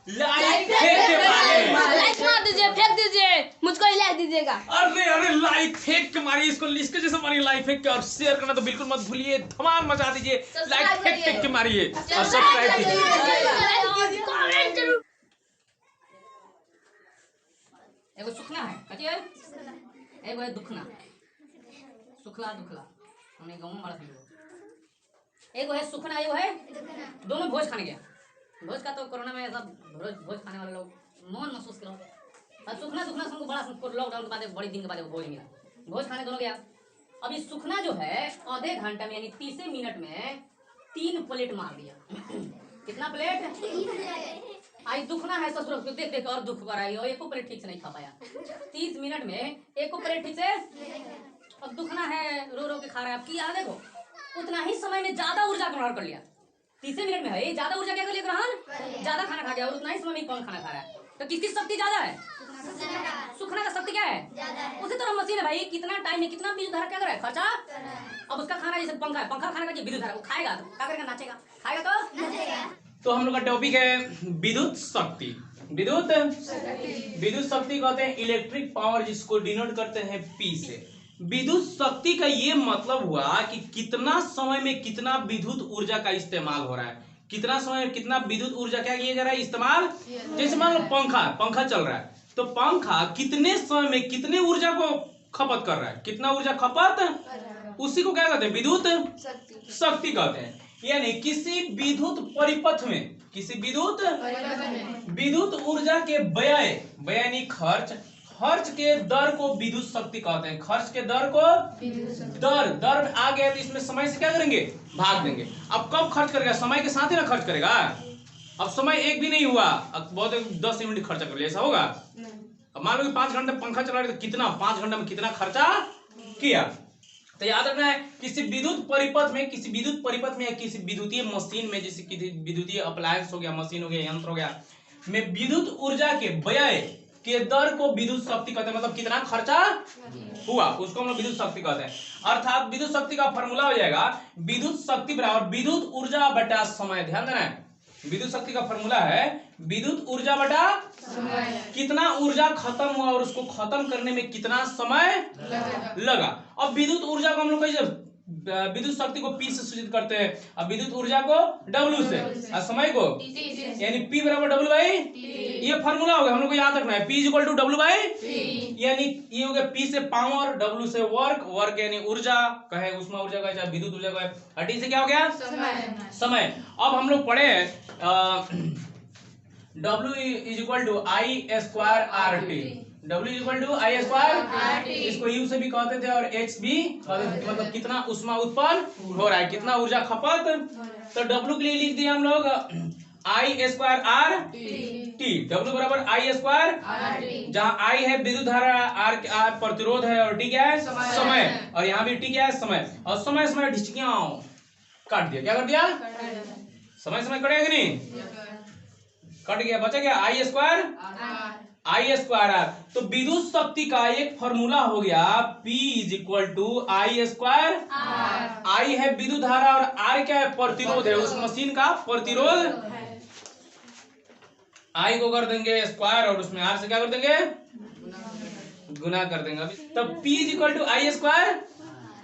Like फेंक मारे, like मार दीजिए, फेंक दीजिए, मुझको ही लाइक दीजिएगा। अरे अरे लाइक फेंक के मारिए इसको, इसके जैसे मारिए लाइक फेंक के, और शेयर करना तो बिल्कुल मत भूलिए, धमाल मचा दीजिए, लाइक फेंक फेंक के मारिए और सब्सक्राइब कीजिए। कमेंट जरूर। एगो सुखना है कहिए, एगो है दुखना, सुखला दुखला हमने गाँव में मारा था। एगो है सुखना, एगो है दोनों भोज खाने गया। भोज का तो कोरोना में सब भोज खाने वाले लोग मौन महसूस कर रहे थे। और सुखना दुखना हमको बड़ा लॉकडाउन के बाद बड़ी दिन के बाद भोज मिला, भोज खाने दोनों गया। अभी सुखना जो है आधे घंटे में यानी 30 मिनट में 3 प्लेट मार दिया। कितना प्लेट? आई दुखना है ससुर को देख देख और दुख कर आई, और एको प्लेट ठीक से नहीं खा पाया 30 मिनट में, एको प्लेट ठीक से। अब दुखना है रो रो के खा रहा है। अब किया देखो उतना ही समय में ज्यादा ऊर्जा ग्रहण कर लिया। 30 मिनट में है ज्यादा ऊर्जा क्या कर लिया ग्रहण, ज्यादा खाना खा गया, और उतना ही समय में कम खाना खा रहा है। तो किसकी शक्ति ज्यादा है? सुखना का शक्ति क्या है? उसी तरह मशीन है भाई, कितना टाइम में कितना विद्युत धारा क्या कर रहा है खर्चा। अब उसका खाना जैसे पंखा है, पंखा खाने का विद्युत धारा वो खाएगा तो क्या करेगा, नाचेगा, खाएगा तो नाचेगा। तो हम लोग का टॉपिक है विद्युत शक्ति। विद्युत शक्ति कहते हैं इलेक्ट्रिक पावर, जिसको डिनोट करते हैं पी से। विद्युत शक्ति का ये मतलब हुआ कि कितना समय में कितना विद्युत ऊर्जा का इस्तेमाल हो रहा है, कितना समय में कितना विद्युत ऊर्जा क्या किया जा रहा है इस्तेमाल। जैसे मान लो पंखा चल रहा है, तो पंखा कितने समय में कितने ऊर्जा को खपत कर रहा है, कितना ऊर्जा खपत, उसी को क्या कहते हैं विद्युत शक्ति कहते हैं। यानी किसी विद्युत परिपथ में, किसी विद्युत ऊर्जा के व्यय यानी खर्च के दर को विद्युत शक्ति कहते हैं। खर्च के दर को दर आ गया तो इसमें समय से क्या करेंगे, भाग देंगे। अब कब खर्च करेगा, समय के साथ ही ना खर्च करेगा। अब समय एक भी नहीं हुआ, अब बहुत 10 मिनट खर्चा कर लिया, ऐसा होगा? अब मान लो कि 5 घंटे पंखा चला रहे तो कितना 5 घंटे में कितना खर्चा किया। तो याद रखना है किसी विद्युत परिपथ में, या किसी विद्युतीय मशीन में, जैसे किसी विद्युतीय अप्लायंस हो गया, मशीन हो गया, यंत्र हो गया, में विद्युत ऊर्जा के व्यय के दर को विद्युत शक्ति कहते हैं। मतलब कितना खर्चा हुआ उसको हम लोग विद्युत शक्ति कहते हैं। अर्थात विद्युत शक्ति का फॉर्मूला हो जाएगा विद्युत शक्ति बराबर विद्युत ऊर्जा बटा समय। ध्यान देना है, विद्युत शक्ति का फॉर्मूला है विद्युत ऊर्जा बटा कितना ऊर्जा खत्म हुआ और उसको खत्म करने में कितना समय लगा। अब विद्युत ऊर्जा को हम लोग कैसे, विद्युत शक्ति को P से सूचित करते हैं, अब विद्युत ऊर्जा को W से, और समय को यानी P बराबर W बाई, ये फॉर्मूला हो गया, हम लोग को याद रखना है। P equal to W by, यानी ये हो गया P से पावर, W से वर्क यानी ऊर्जा कहे, उष्मा ऊर्जा कहे चाहे विद्युत ऊर्जा कहे, और T से क्या हो गया समय। अब हम लोग पढ़े W is equal to I square R T, W equal to I square, इसको U से भी कहते थे और H भी कहते थे, मतलब कितना उष्मा उत्पन्न हो रहा है, कितना ऊर्जा खपत। तो W के लिए लिख दिया हम लोग आई स्क्वायर आर टी, W बराबर आई स्क्वायर, जहाँ I है विद्युत धारा, R प्रतिरोध है, और T क्या है समय, और यहाँ भी T क्या है समय। और समय ढिचकियां काट दिया, क्या कर दिया, समय कटेगा कि नहीं, कट गया, बचा गया आई स्क्वायर आर। तो विद्युत शक्ति का एक फॉर्मूला हो गया P is equal to I square, I है विद्युत धारा और R क्या है प्रतिरोध है, उस मशीन का प्रतिरोध। I को कर देंगे स्क्वायर और उसमें R से क्या कर देंगे, गुना कर देंगे। तब P is equal to I square,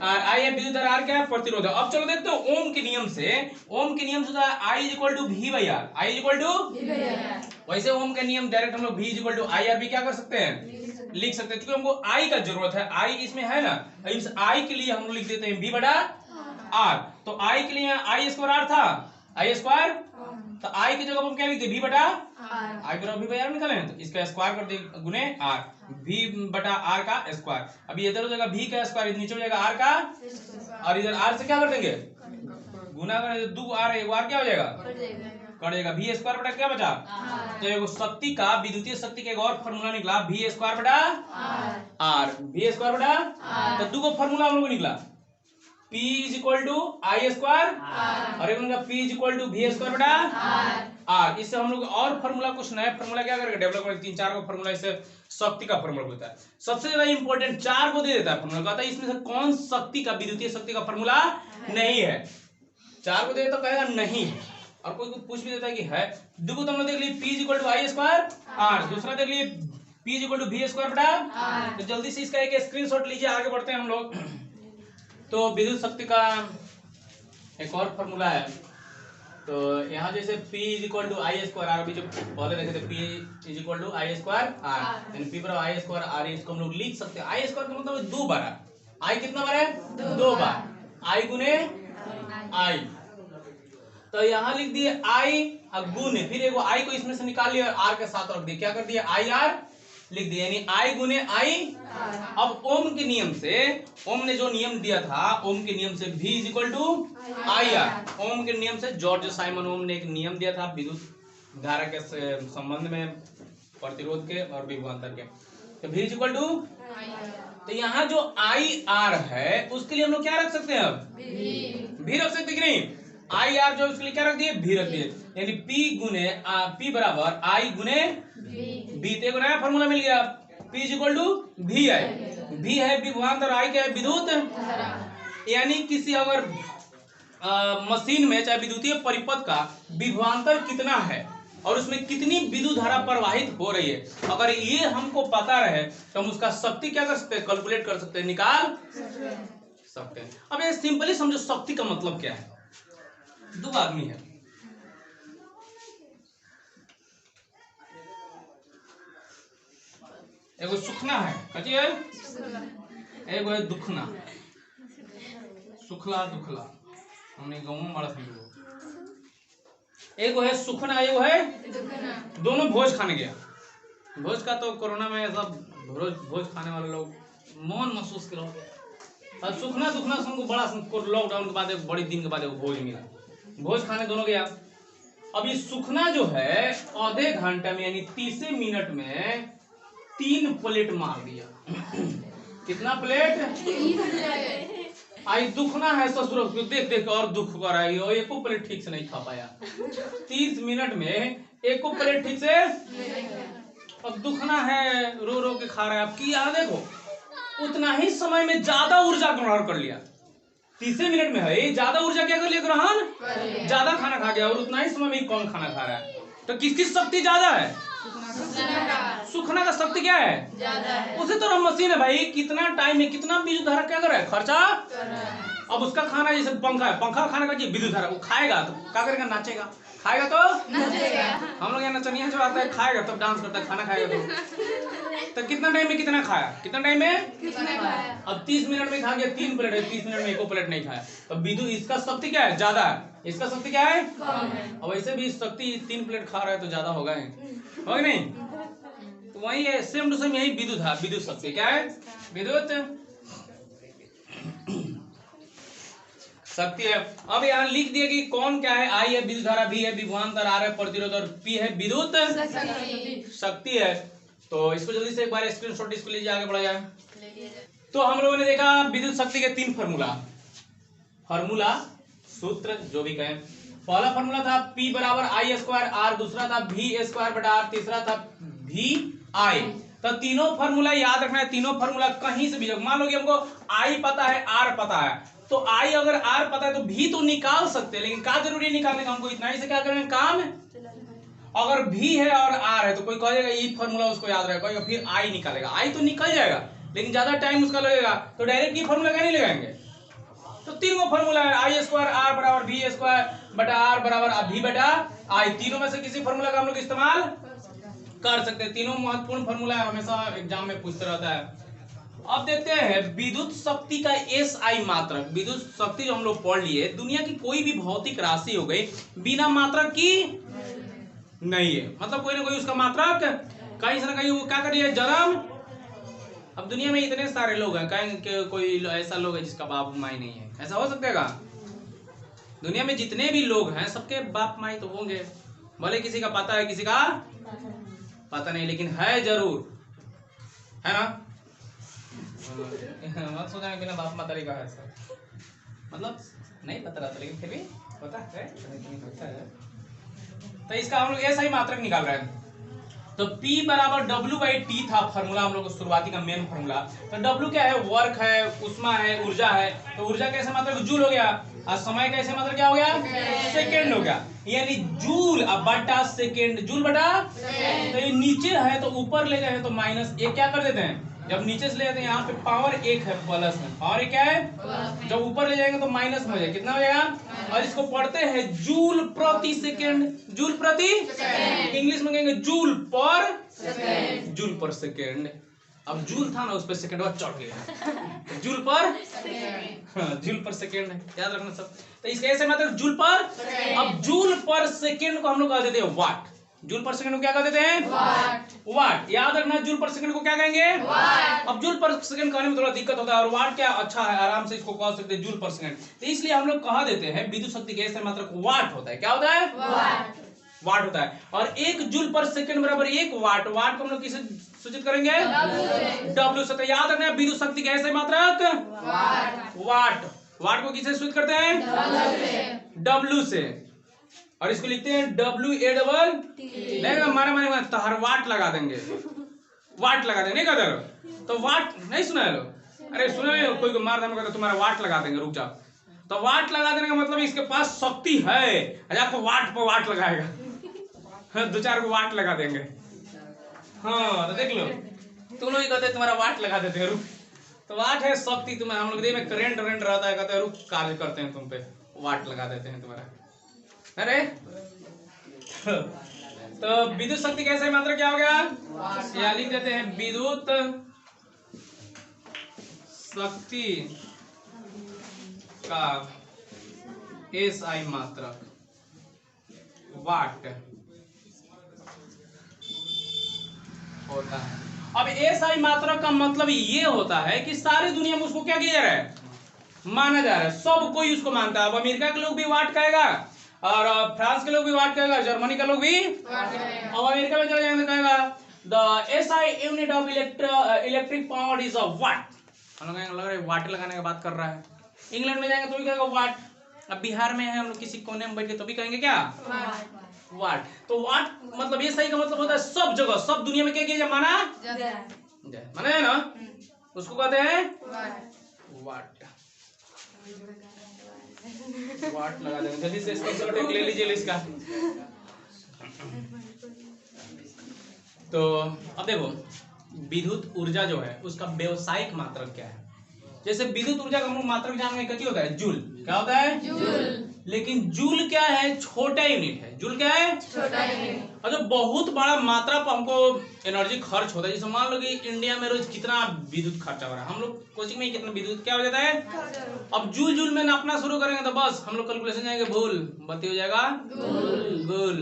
I है विद्युत धारा, R क्या है प्रतिरोध है। अब चलो देखते हो ओम के नियम से, होता है I is equal to V by R, I is equal to, वैसे ओम का नियम डायरेक्ट हम लोग V is equal to I R भी क्या कर सकते हैं, लिख सकते हैं, क्योंकि हमको I का जरूरत है, I इसमें है ना, इस I के लिए हम लोग लिख देते हैं V बटा R। तो I के लिए आई स्क्वायर R था, आई स्क्वायर, तो I की जगह हम क्या लिखते हैं V बटा I बराबर V बाई R निकाले, तो इसका स्क्वायर कर दिए गुने R, V बटा R का स्क्वायर। अभी इधर हो जाएगा V का स्क्वायर, नीचे हो जाएगा R का, और इधर R से क्या कर देंगे गुना कर, 2 R 1 R क्या हो जाएगा, कट जाएगा, V स्क्वायर बटा क्या बचा। तो एगो शक्ति का, विद्युतीय शक्ति का एक और फॉर्मूला निकला V स्क्वायर बटा R, V स्क्वायर बटा, तो 2 को फॉर्मूला हम लोग निकला P is equal to I square, और एक उनका P is equal to V square बटा R। इससे हम लोग और फॉर्मूला, कुछ नया फॉर्मूला क्या करेंगे, डेवलप करेंगे, 3-4 को फॉर्मूला इससे शक्ति का फॉर्मूला होता है। सबसे ज्यादा इंपॉर्टेंट 4 को दे देता है फॉर्मूला, कहता है इसमें से कौन शक्ति का, विद्युतीय शक्ति का फॉर्मूला नहीं है। 4 को दे तो कहेगा नहीं, और कोई पूछ भी देता है कि है, देखो तो हम लोग देख लिए P equal to I square R, दूसरा देख लिए P equal to V square बटा। तो जल्दी से इसका एक स्क्रीनशॉट लीजिए, आगे बढ़ते हैं हम लोग। तो विद्युत शक्ति का एक और फॉर्मूला है। तो यहाँ जैसे P equal to I square R, अभी जो पहले देखे थे P equal to I square R, यानी P बराबर आई स्क्वायर आर, इसको हम लोग लिख सकते हैं। आई स्क्वायर का मतलब 2 बार है, आई कितना बार है 2 बार, आई गुने आई। तो यहाँ लिख दिए आई गुने, फिर एगो आई को इसमें से निकाल लिया और आर के साथ रख दिया, क्या कर दिया आई आर लिख दिया, यानी आई गुने आई। अब ओम के नियम से, ओम ने जो नियम दिया था, ओम के नियम से V is equal to I R, Ohm के नियम से जॉर्ज साइमन ओम ने एक नियम दिया था विद्युत धारा के संबंध में, प्रतिरोध के और विभवांतर के। तो V इज इक्वल टू, तो यहाँ जो आई आर है उसके लिए हम लोग क्या रख सकते हैं, अब भी रख सकते कि नहीं, आई आर जो उसके लिए क्या रख दिए भी रख दिए, यानी P बराबर आई गुने बी। तो एक नया फॉर्मूला मिल गया, P is equal to V I, V है विभवांतर, आई क्या है विद्युत, यानी किसी अगर मशीन में चाहे विद्युतीय परिपथ का विभवांतर कितना है और उसमें कितनी विद्युत धारा प्रवाहित हो रही है, अगर ये हमको पता रहे तो हम उसका शक्ति क्या कर सकते हैं, कैलकुलेट कर सकते हैं, निकाल सकते हैं। अब ये सिंपली समझो शक्ति का मतलब क्या है। 2 आदमी है, एगो सुखना है, कथी है, एगो है दुखना, सुखला दुखला, हमने गाँव में बड़ा समझो। एगो है सुखना, एगो है दोनों भोज खाने गया। भोज का तो कोरोना में सब भोज खाने वाले लोग मौन महसूस कर रहे, और सुखना दुखना हमको बड़ा लॉकडाउन के बाद एक बड़ी दिन के बाद एक भोज मिला, भोज खाने दोनों गया। अब ये सुखना जो है आधे घंटे में यानी 30 मिनट में 3 प्लेट मार दिया। कितना प्लेट, आई दुखना है ससुर देख देख और दुख कर रहा है, और एको प्लेट ठीक से नहीं खा पाया 30 मिनट में, एको प्लेट ठीक से। अब दुखना है रो रो के खा रहा है, अब किया देखो उतना ही समय में ज्यादा ऊर्जा ग्रहण कर लिया, 30 मिनट में है ज्यादा ऊर्जा क्या कर लिया ग्रहण, ज्यादा खाना खा गया, और उतना ही समय में कम खाना खा रहा है। तो किसकी शक्ति ज्यादा है, सुखना का शक्ति क्या है ज्यादा है। उसी तरह मशीन है भाई, कितना टाइम में कितना विद्युत धारा क्या कर रहा है, खर्चा। अब उसका खाना जैसे पंखा है, पंखा खाने का विद्युत धारा, वो खाएगा तो क्या करेगा, नाचेगा, खाएगा तो नाचेगा। हम लोग यहाँ नचनिया जो आता है खाएगा तब डांस करता है, खाना खाएगा तो कितना टाइम में कितना खाया, कितना टाइम में कितना खाया। अब 30 मिनट में खा गया 3 प्लेट है, 30 मिनट में एको प्लेट नहीं खाया, तो विद्युत इसका शक्ति क्या है ज्यादा है, इसका शक्ति क्या है कम है। अब वैसे भी शक्ति 3 प्लेट खा रहा है तो ज्यादा होगा ही, होगा नहीं। तो वही है, सेम टू सेम यही विद्युत है, विद्युत शक्ति क्या है, विद्युत शक्ति है। अब यहाँ लिख दिया कि कौन क्या है, आई है विद्युत धारा, बी है विभवांतर, आर है प्रतिरोध और पी है विद्युत शक्ति है। तो इसको जल्दी से एक बार स्क्रीनशॉट इसको लीजिए, आगे बढ़ा जाए। तो हम लोगों ने देखा विद्युत शक्ति के 3 फॉर्मूला सूत्र जो भी कहें। पहला फॉर्मूला था P बराबर आई स्क्वायर आर, दूसरा था V स्क्वायर बटा आर, तीसरा था V आई। तो तीनों फॉर्मूला याद रखना है, तीनों फॉर्मूला कहीं से भी, मान लो कि हमको I पता है R पता है, तो I अगर R पता है तो V तो निकाल सकते हैं, लेकिन क्या जरूरी है निकालने का, हमको इतना ही से क्या करेंगे काम है। अगर V है और R है तो कोई कहेगा ये फॉर्मूला उसको याद रहेगा, फिर I निकालेगा, I तो निकल जाएगा लेकिन ज्यादा टाइम उसका लगेगा, तो डायरेक्ट ये फॉर्मूला क्या नहीं लगाएंगे। तो 3 फॉर्मूला है, आई स्क्वायर आर बराबर V स्क्वायर बटा आर बराबर V बटा I, तीनों में से किसी फॉर्मूला का हम लोग इस्तेमाल कर सकते हैं। तीनों महत्वपूर्ण फॉर्मूला है, हमेशा एग्जाम में पूछते रहता है। अब देखते हैं विद्युत शक्ति का SI मात्रक। विद्युत शक्ति जो हम लोग पढ़ लिए, दुनिया की कोई भी भौतिक राशि हो गई बिना मात्रक की नहीं है, मतलब कोई ना कोई उसका मात्रक कहीं से ना कहीं वो क्या करिए जन्म। अब दुनिया में इतने सारे लोग हैं, कहीं कोई ऐसा लोग है जिसका बाप माई नहीं है, ऐसा हो सकता है? दुनिया में जितने भी लोग हैं सबके बाप माई तो होंगे, भले किसी का पता है किसी का पता नहीं, लेकिन है जरूर, है ना। मत सोचना बिना बाप मातारी का है सर, मतलब नहीं पता रहता लेकिन फिर भी पता है, तो इसका हम लोग ऐसा ही मात्रक निकाल रहे हैं। तो P बराबर W/T था फॉर्मूला हम लोग शुरुआती का मेन फॉर्मूला। तो W क्या है, वर्क है, उष्मा है, ऊर्जा है। तो ऊर्जा कैसे मात्रक जूल हो गया, और समय का ऐसे मतलब क्या हो गया, सेकेंड हो गया। यानी जूल अब बटा सेकेंड, जूल बटा, तो ये नीचे है तो ऊपर ले गए तो माइनस एक क्या कर देते हैं, जब नीचे से ले जाते हैं यहाँ पे पावर एक है प्लस में, पावर एक क्या है, जब ऊपर ले जाएंगे तो माइनस में हो जाएगा, कितना हो जाएगा। और इसको पढ़ते हैं जूल प्रति सेकेंड, जूल प्रति, इंग्लिश में कहेंगे जूल पर सेकेंड, जूल पर सेकेंड। अब जूल था ना उस पर सेकेंड चढ़ गया, जूल पर, हाँ, जूल पर सेकेंड है, याद रखना सब। तो इसके ऐसे मतलब जूल पर, अब जूल पर सेकेंड को हम लोग कह देते हैं वाट, जूल पर सेकेंड को क्या कह देते हैं, वाट। याद रखना जूल पर सेकेंड को क्या कहेंगे, वाट। अब जूल पर सेकेंड कहने में थोड़ा दिक्कत होता है, और वाट क्या अच्छा है, आराम से इसको कह सकते हैं जूल पर सेकेंड। तो इसलिए हम लोग कहा देते हैं विद्युत शक्ति के ऐसे मात्रक वाट होता है, क्या होता है, वाट होता है। और एक जूल पर सेकेंड बराबर एक वाट, वाट को हम लोग किसे सूचित करेंगे, डब्ल्यू से। तो याद रखना विद्युत शक्ति के ऐसे मात्रक वाट, वाट को किसे सूचित करते हैं, डब्ल्यू से। और इसको लिखते हैं डब्ल्यू ए डबल, नहीं मारे तहर वाट लगा देंगे, वाट लगा देंगे, नहीं कहते तो वाट नहीं सुना है लोग, अरे सुना है कोई को मार देंगे तुम्हारा वाट लगा देंगे, रुक जाओ। तो वाट लगा देने का मतलब इसके पास शक्ति है, आपको वाट पर वाट लगाएगा, दो चार को वाट लगा देंगे। हाँ तो देख लो तुम लोग ही कहते हैं तुम्हारा वाट लगा देते हैं, रुक। तो वाट है शक्ति, तुम्हें हम लोग देह में करंट वरेंट रहता है, कहते हैं रुक कार्य करते हैं तुम पे, वाट लगा देते हैं तुम्हारा। अरे तो विद्युत शक्ति कैसे मात्रा क्या हो गया, या लिख देते हैं विद्युत शक्ति का एसआई मात्रक वाट होता है। अब एसआई मात्रक का मतलब ये होता है कि सारी दुनिया में उसको क्या किया जा रहा है, माना जा रहा है, सब कोई उसको मानता है। अब अमेरिका के लोग भी वाट कहेगा, और फ्रांस के लोग भी वाट कहेगा, जर्मनी का लोग भी, अब अमेरिका में चले जाएंगे तो कहेगा the SI unit of electric power is a watt, हम लोग कहेंगे लग रहा है वाट लगाने की बात कर रहा है। इंग्लैंड में जाएंगे तो भी कहेगा वाट, अब बिहार में है हम लोग किसी कोने में बैठ के तो भी कहेंगे क्या, वाट। तो वाट मतलब ये सही का मतलब होता है सब जगह, सब दुनिया में क्या किया जाए, माना जाए, माना है ना, उसको कहते हैं वाट, वाट लगा देंगे। जल्दी से स्क्रीनशॉट एक ले लीजिए इसका। तो अब देखो विद्युत ऊर्जा जो है उसका व्यवसायिक मात्रक क्या है। जैसे विद्युत ऊर्जा का हम लोग मात्रक जान गए, क्या होता है, जूल, क्या होता है, जूल। लेकिन जूल क्या है, छोटा यूनिट है, जूल क्या है, छोटा यूनिट। और जो बहुत बड़ा मात्रा पर हमको एनर्जी खर्च होता है, जैसे मान लो कि इंडिया में रोज कितना विद्युत खर्चा हो रहा है, हम लोग कोचिंग में कितना विद्युत क्या हो जाता है, अब जूल जूल में नापना शुरू करेंगे तो बस हम लोग कैलकुलेशन जाएंगे भूल, बत्ती हो जाएगा गुल,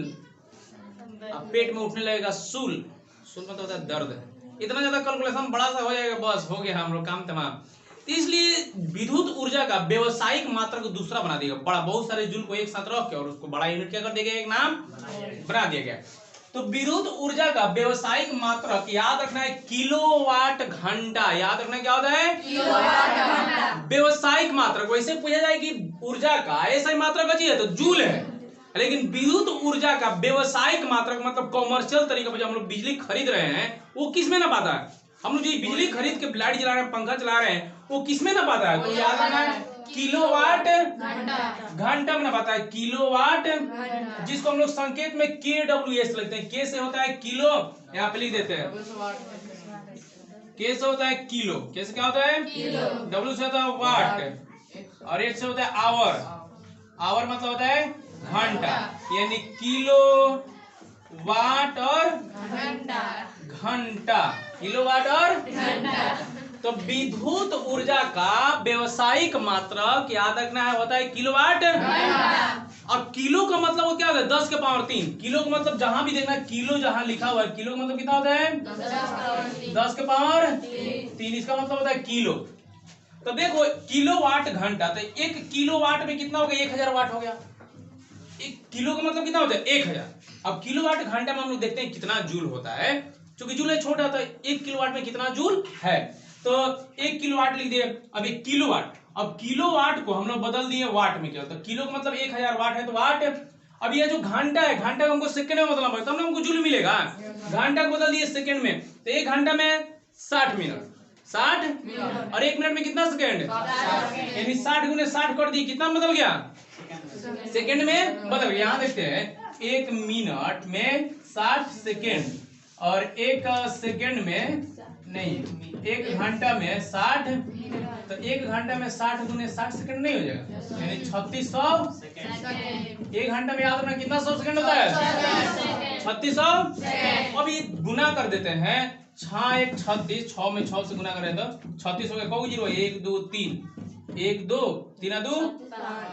अब पेट में उठने लगेगा सूल, सूल मतलब होता है दर्द, इतना ज्यादा कैलकुलेशन बड़ा सा हो जाएगा, बस हो गया हम लोग काम तमाम। इसलिए विद्युत ऊर्जा का व्यवसायिक मात्रक दूसरा बना दिया, बड़ा बहुत सारे जूल को एक साथ रख के और उसको बड़ा यूनिट क्या कर दिया गया, एक नाम बना दिया गया। तो विद्युत ऊर्जा का व्यवसायिक मात्रक याद रखना है किलोवाट घंटा, याद रखना क्या होता है, किलोवाट घंटा। व्यवसायिक मात्रक वैसे पूछा जाए कि ऊर्जा का ऐसा मात्रक है तो जूल है, लेकिन विद्युत ऊर्जा का व्यवसायिक मात्रक मतलब कॉमर्शियल तरीके पर जो हम लोग बिजली खरीद रहे हैं वो किस में ना पाता है, हम लोग जो बिजली खरीद के लाइट जला रहे हैं, पंखा चला रहे हैं, वो किस में ना पाता है, तो याद रखना है किलोवाट घंटा में ना पाता है, किलोवाट, जिसको हम लोग संकेत में KWS लिखते हैं, के से होता है किलो, यहाँ पे लिख देते हैं, के से होता है किलो, के से क्या होता है किलो, W से होता है वाट, और एच से होता है आवर, आवर मतलब होता है घंटा, यानी किलो वाट और घंटा, किलोवाट और घंटा। तो विद्युत ऊर्जा का व्यवसायिक मात्रक याद रखना है होता है किलोवाट घंटा। और किलो का मतलब वो क्या होता है, 10 के पावर 3, किलो का मतलब जहां भी देखना किलो जहां लिखा हुआ है, किलो का मतलब कितना होता है 10 के पावर 3, इसका मतलब होता है किलो। तो देखो किलोवाट घंटा, तो 1 किलोवाट में कितना हो गया, 1000 वाट हो गया, 1 किलो का मतलब कितना होता है 1000। अब किलोवाट घंटा में हम लोग देखते हैं कितना जूल होता है, क्योंकि जूल है छोटा, तो 1 किलोवाट में कितना जूल है, तो 1 किलोवाट लिख दिए। अब 1 किलोवाट, अब किलोवाट को हम लोग बदल दिए वाट में, क्या तो किलो का मतलब 1000 वाट है तो वाट। अब ये जो घंटा है, घंटा को हमको सेकंड में बदलना पड़ेगा तब ना हमको जूल मिलेगा, घंटा को बदल दिए सेकंड में, तो 1 घंटा में 60 मिनट, 60 और 1 मिनट में कितना सेकेंड, यानी 60 गुने 60 कर दी, कितना बदल गया, सेकेंड में बदल गया। यहाँ देखते हैं 1 मिनट में 60 सेकेंड और 1 सेकेंड में नहीं, 1 घंटा में 60, तो 1 घंटा में 60 गुने 60 सेकेंड नहीं हो जाएगा, यानी 3600 सेकेंड। 1 घंटा में याद रखना कितना 100 सेकेंड होता है, 3600। अब ये गुना कर देते हैं, 6 1 36, 6 में 6 से गुना करें तो 36 हो गया, कौ जीरो, 1 2 3, 1 2 3 2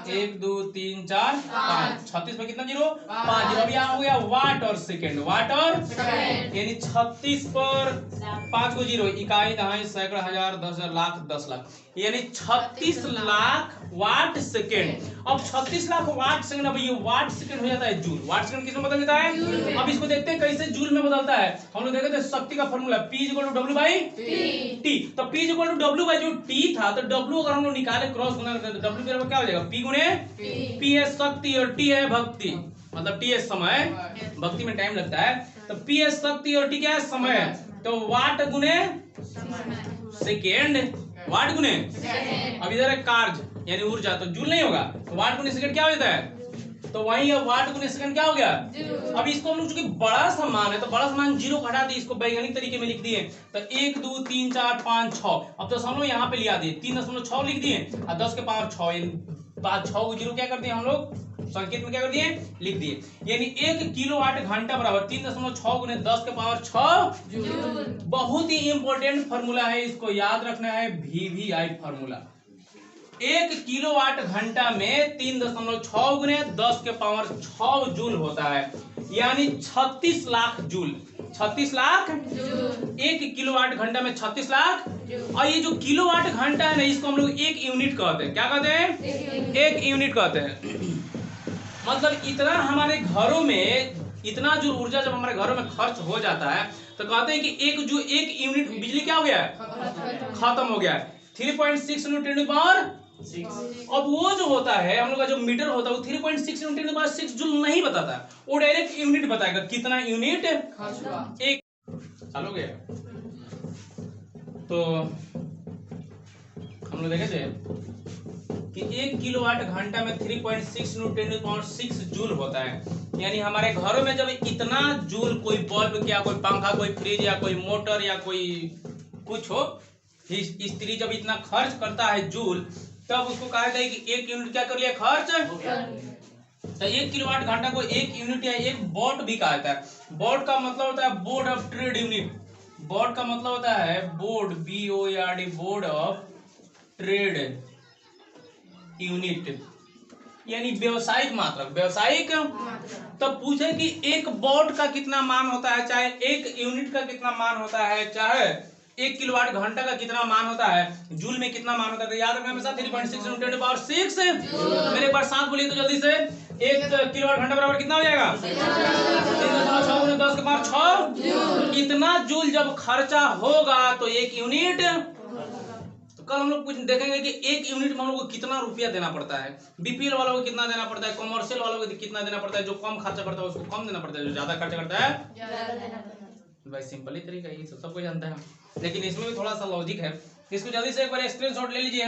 1 2 3 4 5, 36 में कितना जीरो, 5 जीरो। अब यहाँ हो गया वाट और सेकेंड, वाट और यानी 36 पर 5 को जीरो, इकाई दहाई सैकड़ा हजार 10,000 लाख 10 लाख, यानी 36 लाख वाट सेकेंड। अब 36 लाख वाट सेकेंड, अब ये वाट सेकेंड हो जाता है जूल, वाट सेकेंड किसमें बदल जाता है। अब इसको देखते हैं कैसे जूल में बदलता है। हम लोग देखे थे शक्ति का formula P = W by T, तो P = W बाई जो T था, तो W अगर हम लोग निकाले क्रॉस गुना करते तो W बराबर क्या हो जाएगा, P गुने P है शक्ति और T है भक्ति, मतलब T है समय, भक्ति में टाइम लगता है, तो P है शक्ति और T क्या है समय, तो वाट गुने सेकेंड, वाट गुने, अब इधर है कार्य यानी ऊर्जा, तो जूल नहीं होगा, तो वाट गुने सेकंड क्या हो जाता है, तो वही है वाट गुने सेकंड क्या हो गया। अब इसको हम लोग चूंकि बड़ा सामान है तो बड़ा सामान जीरो को हटा दिए, इसको वैज्ञानिक तरीके में लिख दिए, तो 1 2 3 4 5 6, अब तो हम लोग यहाँ पे लिया दिए 3.6 लिख दिए और 10 के पावर 6, 6 को जीरो क्या कर दिए हम लोग संकेत में क्या कर दिए, लिख दिए, यानी 1 किलोवाट घंटा बराबर 3.6 गुने 10 के पावर 6 जूल। बहुत ही इंपॉर्टेंट फॉर्मूला है, इसको याद रखना है, VVI फॉर्मूला। 1 किलोवाट घंटा में 3.6 गुने 10 के पावर 6 जूल होता है, यानी 36 lakh joule, 36 lakh joule. 1 kilowatt घंटा में 36 लाख, और ये जो किलोवाट घंटा है ना, इसको हम लोग 1 यूनिट कहते हैं, क्या कहते हैं, 1 यूनिट कहते हैं। मतलब इतना हमारे घरों में, इतना जो ऊर्जा जब हमारे घरों में खर्च हो जाता है तो कहते हैं कि 1 यूनिट बिजली क्या हो गया है, खत्म हो गया है। 3.6 × 10⁻⁶। अब वो जो होता है हम लोग का जो मीटर होता है वो 3.6 × 10⁻⁶ जूल नहीं बताता, वो डायरेक्ट यूनिट बताएगा, कितना यूनिट एक चालू गया। तो हम लोग देखे थे कि 1 किलोवाट घंटा में 3.6 × 10⁻⁶ जूल होता है, यानी हमारे घरों में जब इतना जूल, कोई बल्ब क्या, कोई पंखा, कोई फ्रिज या कोई मोटर या कोई कुछ हो, स्त्री जब इतना खर्च करता है जूल, तब उसको कहा जाता है कि 1 यूनिट क्या कर लिया, खर्च। तो 1 किलोवाट घंटा को 1 यूनिट या 1 वॉट भी कहा जाता है। वॉट का मतलब होता है board of trade unit, what का मतलब होता है board, BOARD, board of trade unit, यानी व्यवसायिक मात्रक, व्यवसायिक। तब पूछे कि 1 वॉट का कितना मान होता है, चाहे 1 यूनिट का कितना मान होता है, चाहे 1 किलोवाट घंटा का कितना मान होता है, जूल में कितना मान होता है, तो याद रखना हमेशा 3.6 × 10⁻⁶। मेरे एक बार 7 बोलिए तो जल्दी से, 1 किलोवाट घंटा बराबर कितना हो जाएगा, 3.6 × 10 के पावर 6। इतना जूल जब खर्चा होगा तो 1 यूनिट। तो कल हम लोग कुछ देखेंगे कि 1 यूनिट में हम लोग को कितना रुपया देना पड़ता है, BPL वालों को कितना देना पड़ता है, कॉमर्शियल वालों को कितना देना पड़ता है, जो कम खर्चा करता है उसको कम देना पड़ता है, जो ज्यादा खर्चा करता है भाई सिंपल ही तरीका है, ये सबको जानता है, लेकिन इसमें भी थोड़ा सा लॉजिक है। इसको जल्दी से एक बार स्क्रीनशॉट ले लीजिए।